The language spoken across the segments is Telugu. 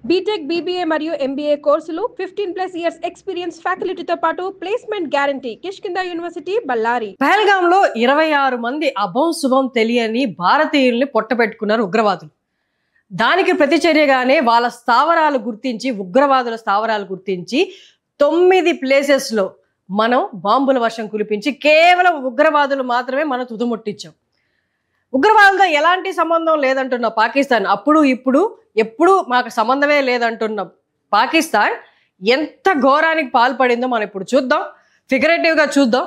బీటెక్, బీబీఏ మరియు ఎంబీఏ కోర్సులు 15+ ఇయర్స్ ఎక్స్పీరియన్స్ ఫ్యాకల్టీతో పాటు placement guarantee. Kishkinda university, Ballari. పహల్గాంలో 26 మంది అభం శుభం తెలియని భారతీయుల్ని పొట్టబెట్టుకున్నారు ఉగ్రవాదులు. దానికి ప్రతిచర్యగానే వాళ్ళ స్థావరాలు గుర్తించి, ఉగ్రవాదుల స్థావరాలు గుర్తించి 9 ప్లేసెస్లో మనం బాంబుల వర్షం కురిపించి కేవలం ఉగ్రవాదులు మాత్రమే మనం తుదుముట్టించాం. ఉగ్రవాదులతో ఎలాంటి సంబంధం లేదంటున్న పాకిస్తాన్, అప్పుడు ఇప్పుడు ఎప్పుడు మాకు సంబంధమే లేదంటున్న పాకిస్తాన్ ఎంత ఘోరానికి పాల్పడిందో మనం ఇప్పుడు చూద్దాం, ఫిగరేటివ్గా చూద్దాం.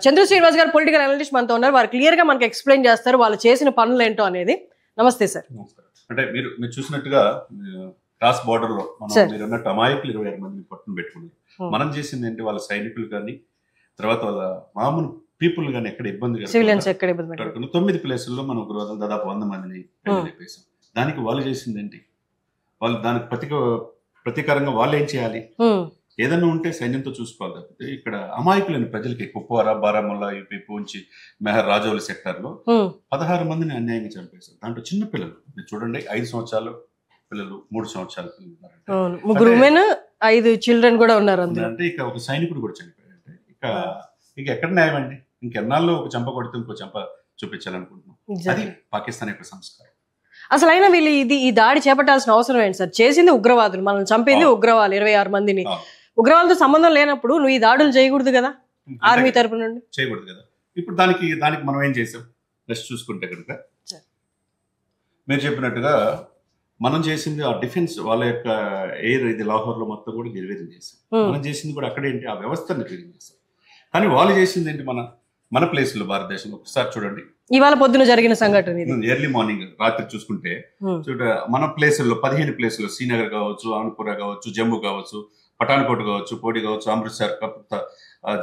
చంద్ర శ్రీనివాస్ గారు పొలిటికల్ అనలిస్ట్ మనతో ఉన్నారు. వారు క్లియర్గా మనకి ఎక్స్ప్లెయిన్ చేస్తారు వాళ్ళు చేసిన పనులు ఏంటో అనేది. నమస్తే సార్. అంటే మీరు చూసినట్టుగా క్రాస్ బార్డర్ లో మీరు అన్నట్టు అమాయకులు 26 మందిని పట్టును పెట్టుకున్నారు. మనం చేసింది ఏంటి, వాళ్ళ సైనికులు కానీ తర్వాత వాళ్ళ మామూలు పీపుల్ కానీ ఎక్కడ ఇబ్బంది 9 ప్లేసుల్లో మనం ఉగ్రవాదులు దాదాపు 100 మందిని చెప్పేసాం. దానికి వాళ్ళు చేసింది ఏంటి, వాళ్ళు దానికి ప్రతీకారంగా వాళ్ళు ఏం చేయాలి, ఏదన్నా ఉంటే సైన్యంతో చూసుకోవాలి తప్పితే ఇక్కడ అమాయకులైన ప్రజలకి కుప్వారా, బారాముల్లా, యూపీ, పూంచ్, మెహర్, రాజౌలి సెక్టర్ లో 16 మందిని అన్యాయంగా చంపేశారు. దాంట్లో చిన్న పిల్లలు మీరు చూడండి, 5 సంవత్సరాల పిల్లలు, 3 సంవత్సరాల పిల్లలు, 3 ఉమెన్, 5 చిల్డ్రన్ కూడా ఉన్నారు. అంటే ఇక ఒక సైనికుడు కూడా చనిపోయారంటే ఇక ఎక్కడ న్యాయం అండి? ఇంకెన్నాళ్ళు ఒక చంప కొడితే ఇంకో చంప చూపించాలనుకుంటున్నాం. అది పాకిస్తాన్ యొక్క సంస్కారం. అసలు అయినా వీళ్ళు ఈ దాడి చేపట్టాల్సిన అవసరం ఏంటి సార్? చేసింది ఉగ్రవాదులు, మనం చంపింది ఉగ్రవాదులు 26 మందిని. ఉగ్రవాదులతో సంబంధం లేనప్పుడు నువ్వు ఈ దాడులు చేయకూడదు కదా, ఆర్మీ తరపు నుండి చేయకూడదు కదా. ఇప్పుడు దానికి మనం ఏం చేసాం నెక్స్ట్ చూసుకుంటే కనుక మీరు చెప్పినట్టుగా మనం చేసింది ఆ డిఫెన్స్, వాళ్ళ యొక్క ఎయిర్ ఇది లాహోర్ లో మొత్తం కూడా నిర్వీర్యం చేసాం. మనం చేసింది కూడా అక్కడేంటి, ఆ వ్యవస్థను నిర్వీర్యం చేసాం. కానీ వాళ్ళు చేసింది ఏంటి, మన ప్లేస్ లో భారతదేశంలో ఒకసారి చూడండి, ఇవాళ పొద్దున జరిగిన సంఘటన ఎర్లీ మార్నింగ్ రాత్రి చూసుకుంటే మన ప్లేసుల్లో 15 ప్లేసుల్లో శ్రీనగర్ కావచ్చు, ఆనుపురా కావచ్చు, జమ్మూ కావచ్చు, పఠాన్కోట్ కావచ్చు, పోటీ కావచ్చు, అమృత్సర్,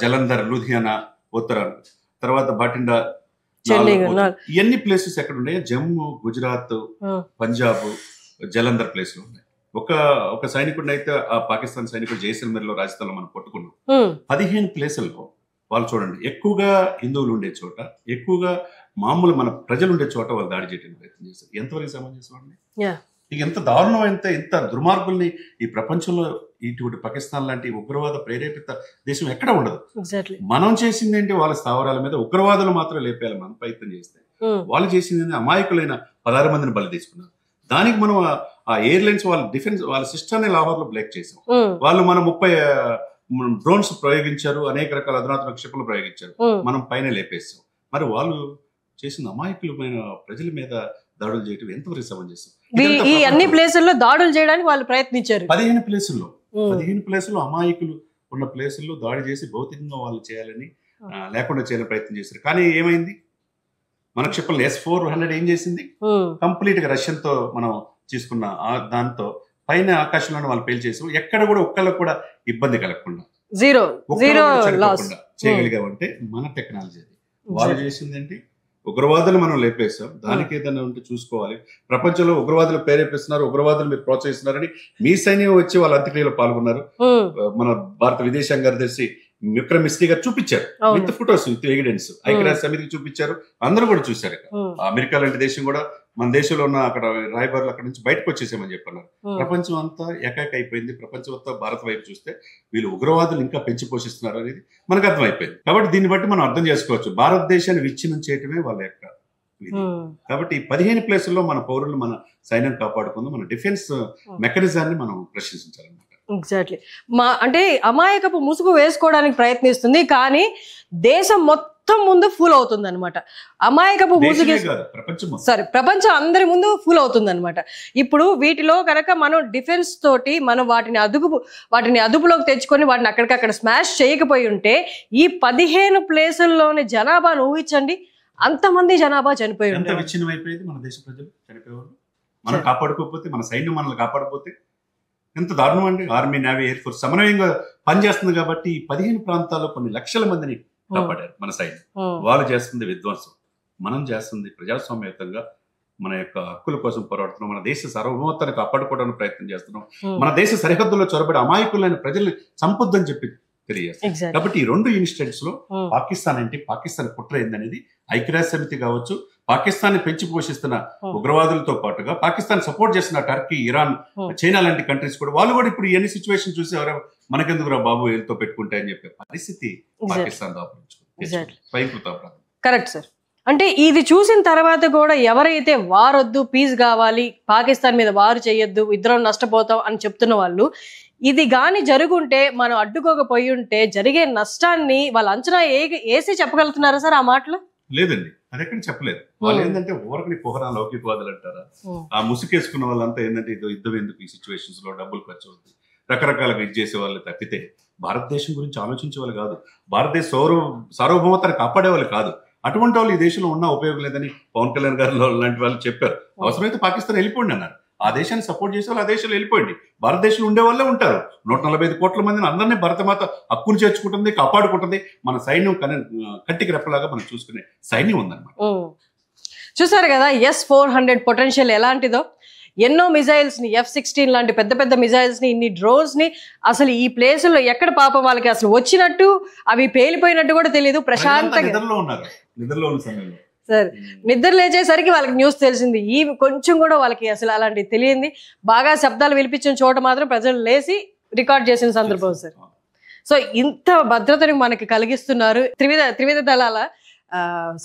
జలంధర్, లూధియానా, ఉత్తరాఖండ్, తర్వాత బటిండా, ఇవన్నీ ప్లేసెస్ ఎక్కడ ఉన్నాయి, జమ్మూ, గుజరాత్, పంజాబ్, జలంధర్ ప్లేస్ లో ఉన్నాయి. ఒక సైనికుడిని అయితే ఆ పాకిస్తాన్ సైనికుడు జైసల్మేర్ లో, రాజస్థాన్ లో మనం పట్టుకున్నాం. 15 ప్లేసుల్లో వాళ్ళు చూడండి, ఎక్కువగా హిందువులు ఉండే చోట, ఎక్కువగా మామూలు మన ప్రజలు ఉండే చోట వాళ్ళు దాడి చేయడానికి ప్రయత్నం చేస్తారు. ఎంతవరకు సమంజసం అండి? ఇక ఎంత దారుణం, ఎంత దుర్మార్గుల్ని ఈ ప్రపంచంలో ఇటువంటి పాకిస్తాన్ లాంటి ఉగ్రవాద ప్రేరేపిత దేశం ఎక్కడ ఉండదు. మనం చేసింది ఏంటి, వాళ్ళ స్థావరాల మీద ఉగ్రవాదులు మాత్రం లేపేయాలి మనం ప్రయత్నం చేస్తే. వాళ్ళు చేసింది అమాయకులైన 16 మందిని బలి తీసుకున్నారు. దానికి మనం ఆ ఎయిర్లైన్స్ వాళ్ళ డిఫెన్స్ వాళ్ళ సిస్టమ్ లాహోర్ లో బ్లాక్ చేసాం. వాళ్ళు మనం 30 డ్రోన్స్ ప్రయోగించారు, అనేక రకాల అధునాతన క్షిపణులు ప్రయోగించారు, మనం పైన లేపేస్తాం. మరి వాళ్ళు చేసిన అమాయకులమైన ప్రజల మీద దాడులు చేయడం ఎంతవరకు సమంజసం? ఈ అన్ని ప్లేసుల్లో దాడులు చేయడానికి వాళ్ళు ప్రయత్నించారు. 15 ప్లేసుల్లో అమాయకులు ఉన్న ప్లేసుల్లో దాడి చేసి భౌతికంగా వాళ్ళు చేయాలని లేకుండా చేయాలని ప్రయత్నం చేశారు. కానీ ఏమైంది, మన క్షిపణులు S-400 ఏం చేసింది, కంప్లీట్ గా రష్యన్ తో మనం తీసుకున్న దాంతో పైన ఆకాశంలో వాళ్ళు పేల్చేసాం. ఎక్కడ కూడా ఒక్కళ్ళకు కూడా ఇబ్బంది కలగకుండా చేయగలిగామంటే మన టెక్నాలజీ. వాళ్ళు చేసింది ఏంటి, ఉగ్రవాదులు మనం లేపేస్తాం. దానికి ఏదైనా ఉంటే చూసుకోవాలి. ప్రపంచంలో ఉగ్రవాదులు ప్రేరేపిస్తున్నారు, ఉగ్రవాదులు మీరు ప్రోత్సహిస్తున్నారని మీ సైన్యం వచ్చి వాళ్ళ అంత్యక్రియలో పాల్గొన్నారు. మన భారత విదేశాంగ కార్యదర్శి విక్రమ్ మిస్రీ గారు చూపించారు విత్ ఫోటోస్, విత్ ఎవిడెన్స్. ఐక్యరాజ్య సమితికి చూపించారు, అందరూ కూడా చూశారు. అమెరికా లాంటి దేశం కూడా మన దేశంలో ఉన్న అక్కడ రాయబారులు అక్కడ నుంచి బయటకు వచ్చేసామని చెప్పన్నారు. ప్రపంచం అంతా ఏకాక అయిపోయింది. ప్రపంచం అంతా భారత వైపు చూస్తే వీళ్ళు ఉగ్రవాదులు ఇంకా పెంచి పోషిస్తున్నారు అనేది మనకు అర్థమైపోయింది. కాబట్టి దీన్ని బట్టి మనం అర్థం చేసుకోవచ్చు, భారతదేశాన్ని విచ్ఛిన్నం చేయటమే వాళ్ళ యొక్క. కాబట్టి 15 ప్లేసుల్లో మన పౌరులు, మన సైన్యం కాపాడుకుందాం, మన డిఫెన్స్ మెకానిజాన్ని మనం ప్రశ్నించాలన్నమాట. ఎగ్జాక్ట్లీ. అంటే అమాయకపు ముసుగు వేసుకోవడానికి ప్రయత్నిస్తుంది, కానీ దేశం మొత్తం ముందు ఫుల్ అవుతుంది అనమాట. అమాయకపు ముసుగు ప్రపంచం అందరి ముందు ఫుల్ అవుతుంది అనమాట. ఇప్పుడు వీటిలో కనుక మనం డిఫెన్స్ తోటి మనం వాటిని అదుపులోకి తెచ్చుకొని వాటిని అక్కడికక్కడ స్మాష్ చేయకపోయి ఉంటే ఈ 15 ప్లేసుల్లోని జనాభాను ఊహించండి, అంతమంది జనాభా చనిపోయి ఉంటుంది. విచ్ఛిన్నమైపోయేది మన దేశ ప్రజలు చనిపోయేవాళ్ళు. మనం కాపాడుకోకపోతే, మన సైన్యం మనల్ని కాపాడకపోతే ఎంత దారుణం అండి. ఆర్మీ, నేవీ, ఎయిర్ ఫోర్స్ సమన్వయంగా పనిచేస్తుంది కాబట్టి 15 ప్రాంతాల్లో కొన్ని లక్షల మందిని కాపాడారు మన సైన్యం. వాళ్ళు చేస్తుంది విధ్వంసం, మనం చేస్తుంది ప్రజాస్వామ్యయుతంగా మన యొక్క హక్కుల కోసం పోరాడుతున్నాం. మన దేశ సార్వభౌమత్వాన్ని కాపాడుకోవడానికి ప్రయత్నం చేస్తున్నాం. మన దేశ సరిహద్దుల్లో చొరబడి అమాయకులైన ప్రజల్ని చంపొద్దని చెప్పి తెలియజేస్తారు. కాబట్టి ఈ 2 ఇన్సిడెంట్స్ లో పాకిస్తాన్ కుట్ర ఏందనేది ఐక్యరాజ్య సమితి కావచ్చు, పాకిస్తాన్ పెంచి పోషిస్తున్న ఉగ్రవాదులతో పాటుగా పాకిస్తాన్ సపోర్ట్ చేస్తున్న టర్కీ, ఇరాన్, చైనా లాంటి కంట్రీస్ కూడా వాళ్ళు కూడా ఇప్పుడు ఎన్ని సిచ్యువేషన్ చూసి మనకెందుకురా బాబు వీళ్ళతో పెట్టుకుంటే అని చెప్పే పరిస్థితి పాకిస్తాన్ స్వయంకృత అపరాధం. Correct sir. అంటే ఇది చూసిన తర్వాత కూడా ఎవరైతే వారొద్దు, పీస్ కావాలి, పాకిస్తాన్ మీద వారు చేయొద్దు, ఇద్దరం నష్టపోతాం అని చెప్తున్న వాళ్ళు, ఇది గాని జరుగుంటే మనం అడ్డుకోకపోయి ఉంటే జరిగే నష్టాన్ని వాళ్ళు అంచనా వేసి చెప్పగలుగుతున్నారా సార్ ఆ మాటలు? లేదండి, అది ఎక్కడ చెప్పలేదు. వాళ్ళు ఏంటంటే ఓరకని కుహరా లౌకికవాదులు అంటారా, ఆ ముసుకేసుకున్న వాళ్ళంతా ఏంటంటే యుద్ధం ఎందుకు, ఈ సిచ్యువేషన్స్ లో డబ్బులు ఖర్చు అవుతుంది, రకరకాలుగా ఇది చేసే వాళ్ళు తప్పితే భారతదేశం గురించి ఆలోచించే వాళ్ళు కాదు, భారతదేశ సార్వభౌమతను కాపాడే వాళ్ళు కాదు. అటువంటి వాళ్ళు ఈ దేశంలో ఉన్న ఉపయోగం లేదని పవన్ కళ్యాణ్ గారు లాంటి వాళ్ళు చెప్పారు. అవసరమైతే పాకిస్తాన్ వెళ్ళిపోండి అన్నారు. ఆ దేశాన్ని సపోర్ట్ చేసే వాళ్ళు ఆ దేశంలో వెళ్ళిపోయింది. భారతదేశంలో ఉండే వాళ్ళే ఉంటారు. 145 కోట్ల మందిని అందరినీ భరతమాత హక్కును చేర్చుకుంటుంది, కాపాడుకుంటుంది. మన సైన్యం కంటికి రెప్పలాగా మనం చూసుకునే సైన్యం ఉందన్నమాట. చూసారు కదా S-400 పొటెన్షియల్ ఎలాంటిదో. ఎన్నో మిజైల్స్ ని, F-16 లాంటి పెద్ద పెద్ద మిజైల్స్ ని, ఇన్ని డ్రోన్స్ ని అసలు ఈ ప్లేసుల్లో ఎక్కడ పాపం వాళ్ళకి అసలు వచ్చినట్టు, అవి పేలిపోయినట్టు కూడా తెలియదు. ప్రశాంతంగా సార్ నిద్ర లేచేసరికి వాళ్ళకి న్యూస్ తెలిసింది. ఈ కొంచెం కూడా వాళ్ళకి అసలు అలాంటివి తెలియంది. బాగా శబ్దాలు వినిపించిన చోట మాత్రం ప్రజలు లేచి రికార్డ్ చేసిన సందర్భం సార్. సో ఇంత భద్రతని మనకి కలిగిస్తున్నారు త్రివిధ దళాల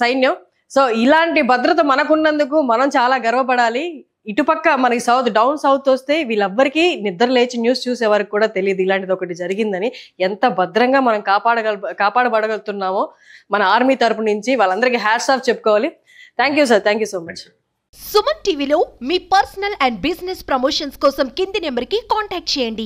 సైన్యం. సో ఇలాంటి భద్రత మనకున్నందుకు మనం చాలా గర్వపడాలి. ఇటుపక్క మనకి డౌన్ సౌత్ వస్తే వీళ్ళెవ్వరికీ నిద్ర లేచి న్యూస్ చూసే వరకు కూడా తెలియదు ఇలాంటిది ఒకటి జరిగిందని. ఎంత భద్రంగా మనం కాపాడబడగలుగుతున్నామో మన ఆర్మీ తరపు నుంచి వాళ్ళందరికీ హ్యాట్స్ ఆఫ్ చెప్పుకోవాలి. Thank you sir, thank you so much. Suman టీవీలో మీ పర్సనల్ అండ్ బిజినెస్ ప్రమోషన్స్ కోసం కింది నెంబర్కి కాంటాక్ట్ చేయండి.